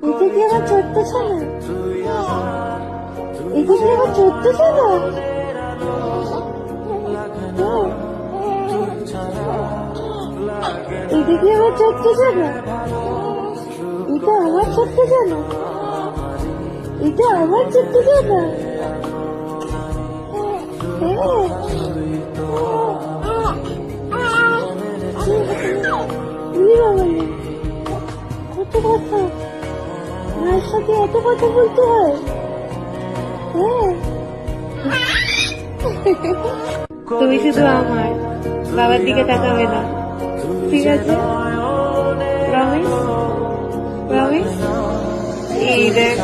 এটা কি আমার ছোট্ট সোনা? এটা কি আমার ছোট্ট সোনা? এটা কি আমার ছোট্ট সোনা? এটা আমার ছোট্ট সোনা? এটা আমার ছোট্ট সোনা? কত কথা, মায়ের সাথে এত কথা বলতে হয়। তুমি শুধু আমার, বাবার দিকে তাকাবে না, ঠিক আছে? প্রমিস? প্রমিস? এই দেখ,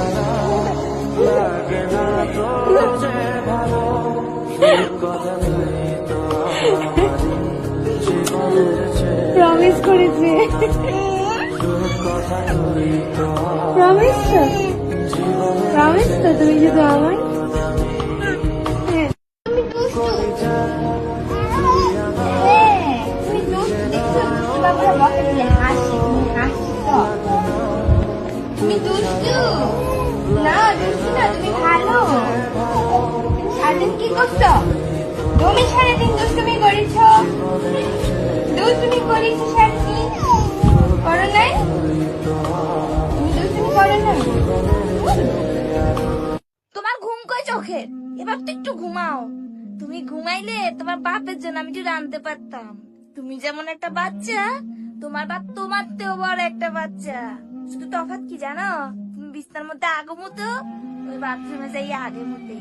প্রমিস করেছে। প্রমিস তো? প্রমিস তো তুমি শুধু আমার? হ্যাঁ। তুমি দুষ্টু। তুমি দুষ্টু দেখছো, দুষ্টু বাবারা বকে দিলে হাসি, তুমি হাসি তো। তুমি দুষ্টু না, দুষ্টু না, তুমি ভালো। তুমি সারাদিন কি করছো? তুমি সারাদিন দুষ্টুমি করেছ, দুষ্টুমি করেছ সারাদিন, করো নাই? তুমি দুষ্টুমি করো না? তোমার ঘুম কই চোখের? এবার তো একটু ঘুমাও। তুমি ঘুমাইলে তোমার বাপের জন্য আমি একটু রাঁধতে পারতাম। তুমি যেমন একটা বাচ্চা, তোমার বাপ তোমার তেও বড় একটা বাচ্চা। শুধু তফাৎ কি জানো? তুমি বিছনার মধ্যে আগে মতো, ওই বাথরুমে যাই আগে মতে।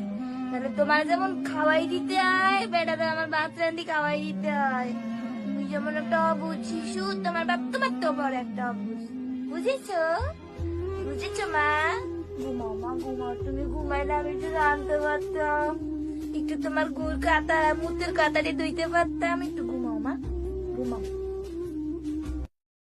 তাহলে তোমার যেমন খাওয়াই দিতে হয়, বেটারে আমার বাচ্চা রান্দি খাওয়াই দিতে হয়। তুমি যেমন একটা অবুঝ শিশু, তোমার বাপ তোমার তো বড় একটা অবুঝ। বুঝেছো? বুঝেছো মা? ঘুমাও মা, ঘুমাও। তুমি ঘুমাইলে আমি একটু রাঁধতে পারতাম, একটু তোমার গুড় কাতা মুতের কাতারে ধুইতে পারতাম। একটু ঘুমাও মা, ঘুমাও।